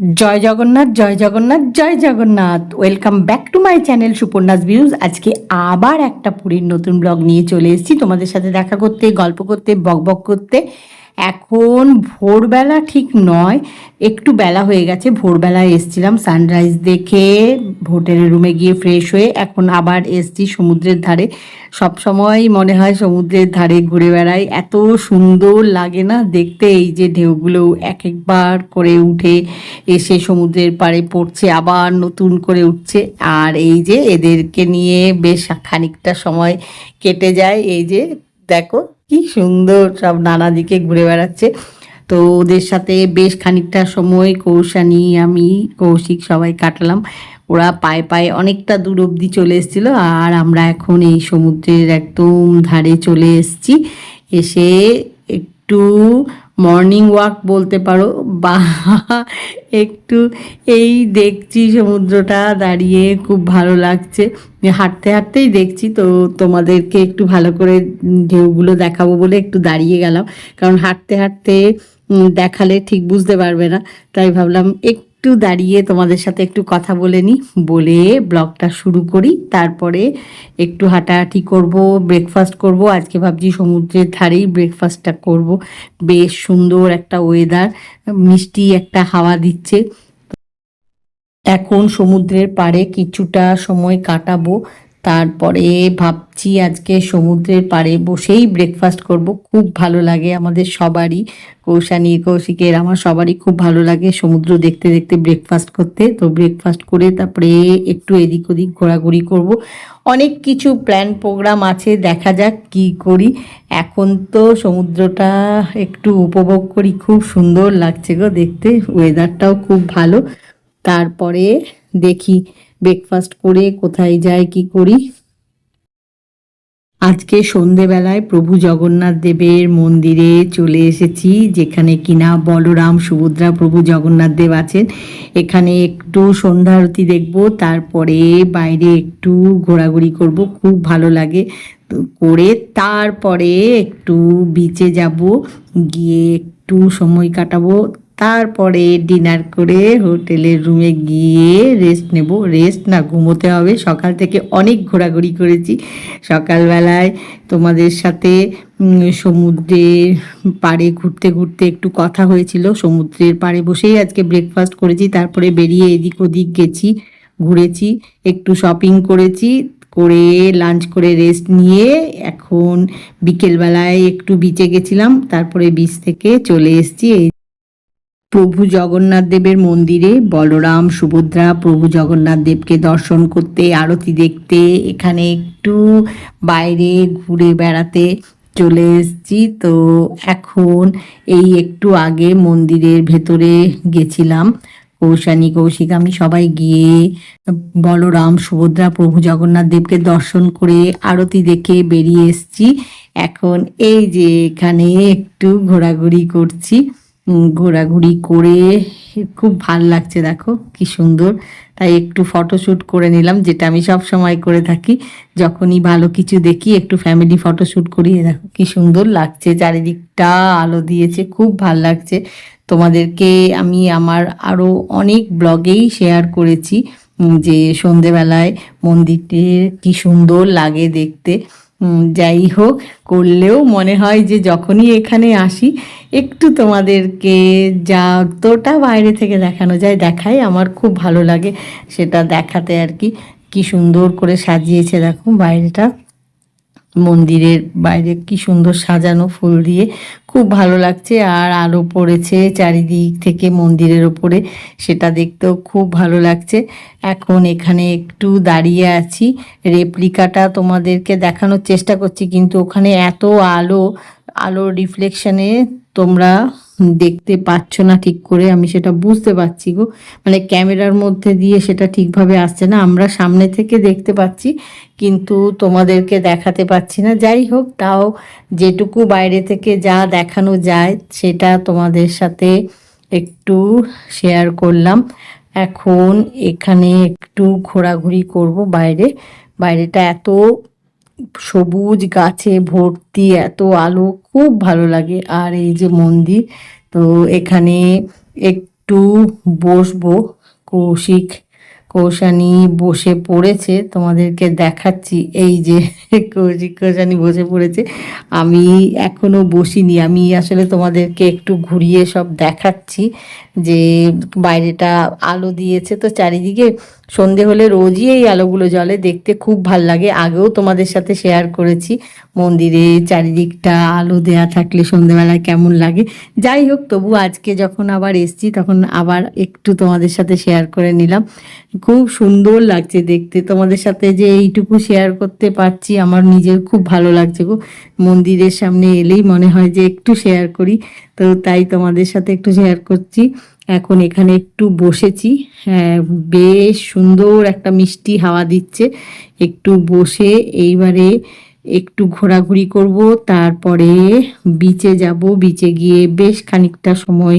জয় জগন্নাথ, জয় জগন্নাথ, জয় Jagannath. Welcome back to my channel Suparnas views. আজকে আবার একটা পুরীর নতুন ব্লগ নিয়ে চলে এসেছি তোমাদের সাথে দেখা করতে, গল্প করতে, বকবক করতে। এখন ভোরবেলা ঠিক নয়, একটু বেলা হয়ে গেছে। ভোরবেলায় এসছিলাম সানরাইজ দেখে, হোটেলের রুমে গিয়ে ফ্রেশ হয়ে এখন আবার এসছি সমুদ্রের ধারে। সব সময় মনে হয় সমুদ্রের ধারে ঘুরে বেড়াই, এত সুন্দর লাগে না দেখতে। এই যে ঢেউগুলো এক একবার করে উঠে এসে সমুদ্রের পাড়ে পড়ছে, আবার নতুন করে উঠছে। আর এই যে এদেরকে নিয়ে বেশ খানিকটা সময় কেটে যায়। এই যে দেখো কি সুন্দর সব নানা দিকে ঘুরে বেড়াচ্ছে। তো ওদের সাথে বেশ খানিকটা সময় কৌশানী, আমি, কৌশিক সবাই কাটালাম। ওরা পায়ে পায়ে অনেকটা দূর অবধি চলে এসেছিলো, আর আমরা এখন এই সমুদ্রের একদম ধারে চলে এসেছি। এসে একটু মর্নিং ওয়াক বলতে পারো, বা একটু এই দেখছি সমুদ্রটা দাঁড়িয়ে, খুব ভালো লাগছে। হাঁটতে হাঁটতেই দেখছি, তো তোমাদেরকে একটু ভালো করে ঢেউগুলো দেখাবো বলে একটু দাঁড়িয়ে গেলাম, কারণ হাঁটতে হাঁটতে দেখালে ঠিক বুঝতে পারবে না। তাই ভাবলাম একটু দাঁড়িয়ে তোমাদের সাথে একটু কথা বলে নিই, বলে ব্লগটা শুরু করি। তারপরে একটু হাঁটাহাঁটি করব, ব্রেকফাস্ট করব। আজকে ভাবছি সমুদ্রের ধারেই ব্রেকফাস্টটা করব। বেশ সুন্দর একটা ওয়েদার, মিষ্টি একটা হাওয়া দিচ্ছে। এখন সমুদ্রের পাড়ে কিছুটা সময় কাটাবো, তারপরে ভাবছি আজকে সমুদ্রের পাড়ে বসেই ব্রেকফাস্ট করব। খুব ভালো লাগে আমাদের সবারই, কৌশানী, কৌশিকের, আমার সবারই খুব ভালো লাগে সমুদ্র দেখতে দেখতে ব্রেকফাস্ট করতে। তো ব্রেকফাস্ট করে তারপরে একটু এদিক ওদিক ঘোরাঘুরি করব। অনেক কিছু প্ল্যান প্রোগ্রাম আছে, দেখা যাক কি করি। এখন তো সমুদ্রটা একটু উপভোগ করি, খুব সুন্দর লাগছে গো দেখতে, ওয়েদারটাও খুব ভালো। তারপরে দেখি ব্রেকফাস্ট করে কোথায় যাই, কি করি। আজকে সন্ধেবেলায় প্রভু জগন্নাথ দেবের মন্দিরে চলে এসেছি, যেখানে কিনা বলরাম, সুভদ্রা, প্রভু জগন্নাথ দেব আছেন। এখানে একটু সন্ধ্যা আরতি দেখব, তারপরে বাইরে একটু ঘোরাঘুরি করব, খুব ভালো লাগে। তো করে তারপরে একটু বিচে যাব, গিয়ে একটু সময় কাটাবো। তারপরে ডিনার করে হোটেলের রুমে গিয়ে রেস্ট নেব। রেস্ট না, ঘুমোতে হবে। সকাল থেকে অনেক ঘোরাঘুরি করেছি। সকালবেলায় তোমাদের সাথে সমুদ্রের পাড়ে ঘুরতে ঘুরতে একটু কথা হয়েছিল। সমুদ্রের পাড়ে বসেই আজকে ব্রেকফাস্ট করেছি, তারপরে বেরিয়ে এদিক ওদিক গেছি, ঘুরেছি, একটু শপিং করেছি, করে লাঞ্চ করে রেস্ট নিয়ে এখন বিকেলবেলায় একটু বিচে গেছিলাম, তারপরে বিচ থেকে চলে এসেছি প্রভু জগন্নাথ দেবের মন্দিরে। বলরাম, সুভদ্রা, প্রভু জগন্নাথ দেবকে দর্শন করতে, আরতি দেখতে, এখানে একটু বাইরে ঘুরে বেড়াতে চলে এসেছি। তো এখন এই একটু আগে মন্দিরের ভেতরে গেছিলাম, কৌশানী, কৌশিক, আমি সবাই গিয়ে বলরাম, সুভদ্রা, প্রভু জগন্নাথ দেবকে দর্শন করে আরতি দেখে বেরিয়ে এসেছি। এখন এই যে এখানে একটু ঘোরাঘুরি করছি, ঘোরাঘুরি করে খুব ভাল লাগছে, দেখো কি সুন্দর। তাই একটু ফটোশ্যুট করে নিলাম, যেটা আমি সব সময় করে থাকি, যখনই ভালো কিছু দেখি একটু ফ্যামিলি ফটোশ্যুট করি। দেখো কি সুন্দর লাগছে, চারিদিকটা আলো দিয়েছে, খুব ভাল লাগছে। তোমাদেরকে আমি আমার আরও অনেক ব্লগেই শেয়ার করেছি যে সন্ধেবেলায় মন্দিরটি কি সুন্দর লাগে দেখতে। যাই হোক, করলেও মনে হয় যে যখনই এখানে আসি একটু তোমাদেরকে যতটা বাইরে থেকে দেখানো যায় দেখাই, আমার খুব ভালো লাগে সেটা দেখাতে আর কি। কি সুন্দর করে সাজিয়েছে দেখো বাইরেটা, মন্দিরের বাইরে কি সুন্দর সাজানো ফুল দিয়ে, খুব ভালো লাগছে। আর আলো পড়েছে চারিদিক থেকে মন্দিরের ওপরে, সেটা দেখতেও খুব ভালো লাগছে। এখন এখানে একটু দাঁড়িয়ে আছি, রেপ্লিকাটা তোমাদেরকে দেখানোর চেষ্টা করছি, কিন্তু ওখানে এত আলো, আলোর রিফ্লেকশনে তোমরা দেখতে পাচ্ছ না ঠিক করে, আমি সেটা বুঝতে পারছি গো। মানে ক্যামেরার মধ্যে দিয়ে সেটা ঠিকভাবে আসছে না, আমরা সামনে থেকে দেখতে পাচ্ছি কিন্তু তোমাদেরকে দেখাতে পাচ্ছি না। যাই হোক, তাও যেটুকু বাইরে থেকে যা দেখানো যায় সেটা তোমাদের সাথে একটু শেয়ার করলাম। এখন এখানে একটু ঘোরাঘুরি করব বাইরে। বাইরেটা এত সবুজ গাছে ভর্তি, এত আলো, খুব ভালো লাগে। আর এই যে মন্দির, তো এখানে একটু বসবো। কৌশিক কৌশানী বসে পড়েছে, তোমাদেরকে দেখাচ্ছি। এই যে কৌশিক কৌশানী বসে পড়েছে, আমি এখনো বসিনি। আমি আসলে তোমাদেরকে একটু ঘুরিয়ে সব দেখাচ্ছি যে বাইরেটা আলো দিয়েছে তো চারিদিকে। সন্ধে হলে রোজই এই আলোগুলো জ্বলে, দেখতে খুব ভাল লাগে। আগেও তোমাদের সাথে শেয়ার করেছি মন্দিরে চারিদিকটা আলো দেয়া থাকলে সন্ধেবেলায় কেমন লাগে। যাই হোক, তবু আজকে যখন আবার এসছি তখন আবার একটু তোমাদের সাথে শেয়ার করে নিলাম। খুব সুন্দর লাগছে দেখতে। তোমাদের সাথে যে এইটুকু শেয়ার করতে পারছি আমার নিজের খুব ভালো লাগছে গো। মন্দিরের সামনে এলেই মনে হয় যে একটু শেয়ার করি, তো তাই তোমাদের সাথে একটু শেয়ার করছি। এখন এখানে একটু বসেছি। হ্যাঁ, বেশ সুন্দর একটা মিষ্টি হাওয়া দিচ্ছে। একটু বসে এইবারে একটু ঘোরাঘুরি করব, তারপরে বিচে যাব। বিচে গিয়ে বেশ খানিকটা সময়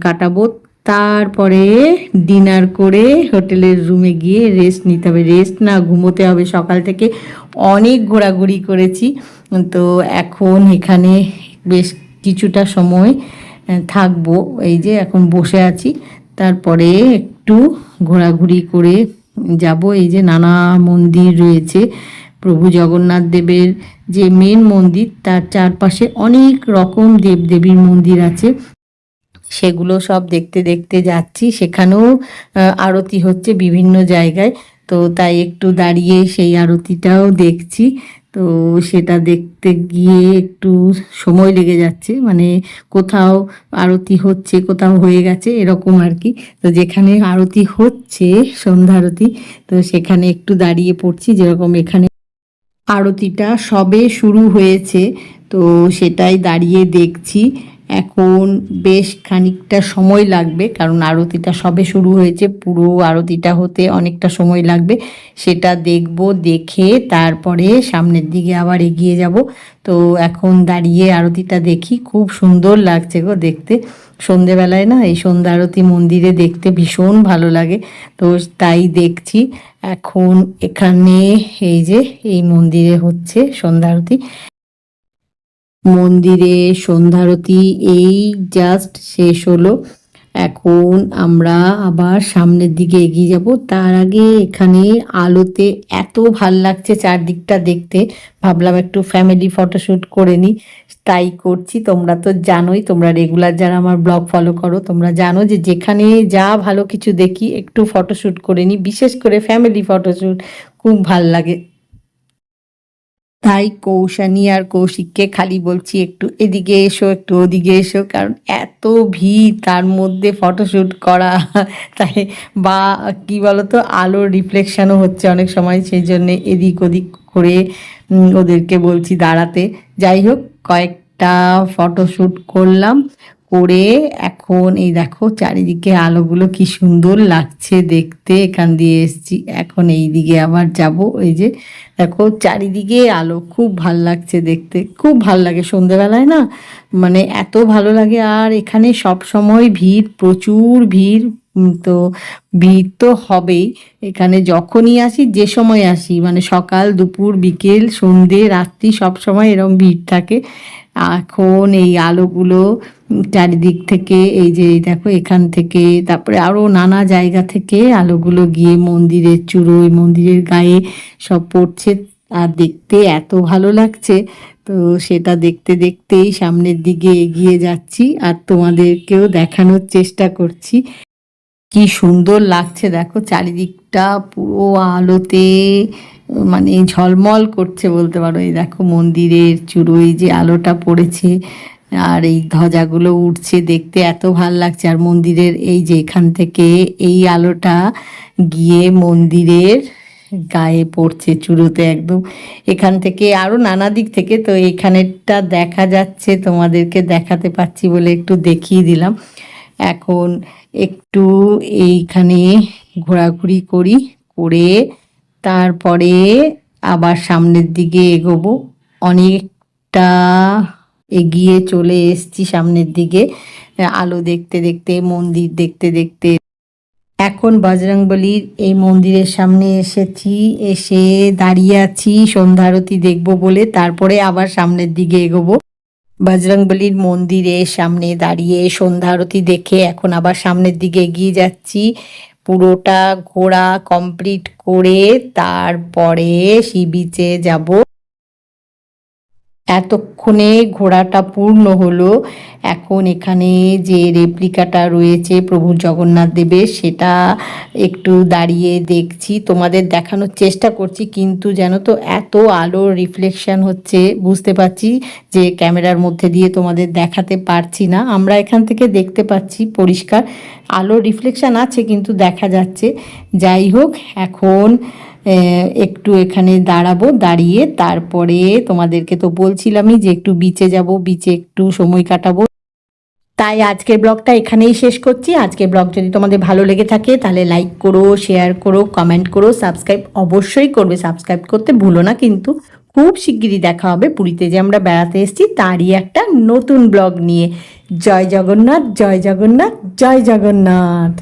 কাটাবো। তারপরে ডিনার করে হোটেলের রুমে গিয়ে রেস্ট নিতে হবে। রেস্ট না, ঘুমোতে হবে। সকাল থেকে অনেক ঘোরাঘুরি করেছি, তো এখন এখানে বেশ কিছুটা সময় থাকবো। এই যে এখন বসে আছি, তারপরে একটু ঘোরাঘুরি করে যাব। এই যে নানা মন্দির রয়েছে। প্রভু জগন্নাথ দেবের যে মেন মন্দির, তার চারপাশে অনেক রকম দেবদেবীর মন্দির আছে, সেগুলো সব দেখতে দেখতে যাচ্ছি। সেখানেও আরতি হচ্ছে বিভিন্ন জায়গায়, তো তাই একটু দাঁড়িয়ে সেই আরতিটাও দেখছি। তো সেটা দেখতে গিয়ে একটু সময় লেগে যাচ্ছে, মানে কোথাও আরতি হচ্ছে কোথাও হয়ে গেছে এরকম আর কি। তো যেখানে আরতি হচ্ছে, সন্ধ্যা আরতি, তো সেখানে একটু দাঁড়িয়ে পড়ছি। যেরকম এখানে আরতিটা সবে শুরু হয়েছে, তো সেটাই দাঁড়িয়ে দেখছি। এখন বেশ খানিকটা সময় লাগবে, কারণ আরতিটা সবে শুরু হয়েছে, পুরো আরতিটা হতে অনেকটা সময় লাগবে। সেটা দেখব, দেখে তারপরে সামনের দিকে আবার এগিয়ে যাব। তো এখন দাঁড়িয়ে আরতিটা দেখি। খুব সুন্দর লাগছে গো দেখতে। সন্ধেবেলায় না এই সন্ধ্যা আরতি মন্দিরে দেখতে ভীষণ ভালো লাগে, তো তাই দেখছি। এখন এখানে এই যে এই মন্দিরে হচ্ছে সন্ধ্যা আরতি। মন্দিরে সন্ধ্যা আরতি এই জাস্ট শেষ হলো। এখন আমরা আবার সামনের দিকে এগিয়ে যাব। তার আগে এখানে আলোতে এত ভাল লাগছে চারদিকটা দেখতে, ভাবলাম একটু ফ্যামিলি ফটোশ্যুট করে নিই, তাই করছি। তোমরা তো জানোই, তোমরা রেগুলার যারা আমার ব্লগ ফলো করো তোমরা জানো যে যেখানে যা ভালো কিছু দেখি একটু ফটোশ্যুট করে নিই, বিশেষ করে ফ্যামিলি ফটোশ্যুট খুব ভাল লাগে। তাই কৌশানী আর কৌশিককে খালি বলছি একটু এদিকে এসো, একটু ওদিকে এসো, কারণ এত ভিড়, তার মধ্যে ফটোশ্যুট করা তাই, বা কি বলতো, আলোর রিফ্লেকশনও হচ্ছে অনেক সময়, সেই জন্যে এদিক ওদিক করে ওদেরকে বলছি দাঁড়াতে। যাই হোক, কয়েকটা ফটোশ্যুট করলাম, করে এখন এই দেখো চারিদিকে আলোগুলো কি সুন্দর লাগছে দেখতে। এখান দিয়ে এসছি, এখন এই দিকে আবার যাব। এই যে দেখো চারিদিকে আলো, খুব ভাল লাগছে দেখতে, খুব ভাল লাগে সন্ধেবেলায় না, মানে এত ভালো লাগে। আর এখানে সব সময় ভিড়, প্রচুর ভিড়। তো ভিড় তো হবেই এখানে, যখনই আসি, যে সময় আসি, মানে সকাল দুপুর বিকেল সন্ধে রাত্রি সব সময় এরকম ভিড় থাকে। এখন এই আলোগুলো চারিদিক থেকে, এই যে দেখো এখান থেকে, তারপরে আরও নানা জায়গা থেকে আলোগুলো গিয়ে মন্দিরের চূড়োয়, মন্দিরের গায়ে সব পড়ছে, আর দেখতে এত ভালো লাগছে। তো সেটা দেখতে দেখতেই সামনের দিকে এগিয়ে যাচ্ছি, আর তোমাদেরকেও দেখানোর চেষ্টা করছি। কি সুন্দর লাগছে দেখো চারিদিকটা পুরো আলোতে, মানে ঝলমল করছে বলতে পারো। এই দেখো মন্দিরের চূড়োয় যে আলোটা পড়েছে, আর এই ধ্বজাগুলো উঠছে, দেখতে এত ভাল লাগছে। আর মন্দিরের এই যে এখান থেকে এই আলোটা গিয়ে মন্দিরের গায়ে পড়ছে, চূড়োতে একদম। এখান থেকে আরও নানা দিক থেকে, তো এখানেরটা দেখা যাচ্ছে, তোমাদেরকে দেখাতে পাচ্ছি বলে একটু দেখিয়ে দিলাম। এখন একটু এইখানে ঘোরাঘুরি করি, করে তারপরে আবার সামনের দিকে এগোবো। অনেকটা এগিয়ে চলে এসছি সামনের দিকে, আলো দেখতে দেখতে, মন্দির দেখতে দেখতে। এখন বজরংবলীর এই মন্দিরের সামনে এসেছি, এসে দাঁড়িয়ে আছি সন্ধ্যা আরতি দেখবো বলে, তারপরে আবার সামনের দিকে এগোবো। বজরংবলীর মন্দিরের সামনে দাঁড়িয়ে সন্ধ্যা আরতি দেখে এখন আবার সামনের দিকে এগিয়ে যাচ্ছি। পুরোটা ঘোরা কমপ্লিট করে তারপরে সি বিচে যাব। এতক্ষণে ঘোরাটা পূর্ণ হলো। এখন এখানে যে রেপ্লিকাটা রয়েছে প্রভু জগন্নাথ দেবের সেটা একটু দাঁড়িয়ে দেখছি, তোমাদের দেখানোর চেষ্টা করছি, কিন্তু যেন তো এত আলোর রিফ্লেকশন হচ্ছে বুঝতে পারছি যে ক্যামেরার মধ্যে দিয়ে তোমাদের দেখাতে পারছি না। আমরা এখান থেকে দেখতে পাচ্ছি পরিষ্কার, আলোর রিফ্লেকশন আছে কিন্তু দেখা যাচ্ছে। যাই হোক, এখন একটু এখানে দাঁড়াবো, দাঁড়িয়ে তারপরে তোমাদেরকে তো বলছিলামই যে একটু বিচে যাব, বিচে একটু সময় কাটাবো। তাই আজকের ব্লগটা এখানেই শেষ করছি। আজকের ব্লগ যদি তোমাদের ভালো লেগে থাকে তাহলে লাইক করো, শেয়ার করো, কমেন্ট করো, সাবস্ক্রাইব অবশ্যই করবে, সাবস্ক্রাইব করতে ভুলো না কিন্তু। খুব শিগগিরই দেখা হবে পুরীতে যে আমরা বেড়াতে এসেছি তারই একটা নতুন ব্লগ নিয়ে। জয় জগন্নাথ, জয় জগন্নাথ, জয় জগন্নাথ।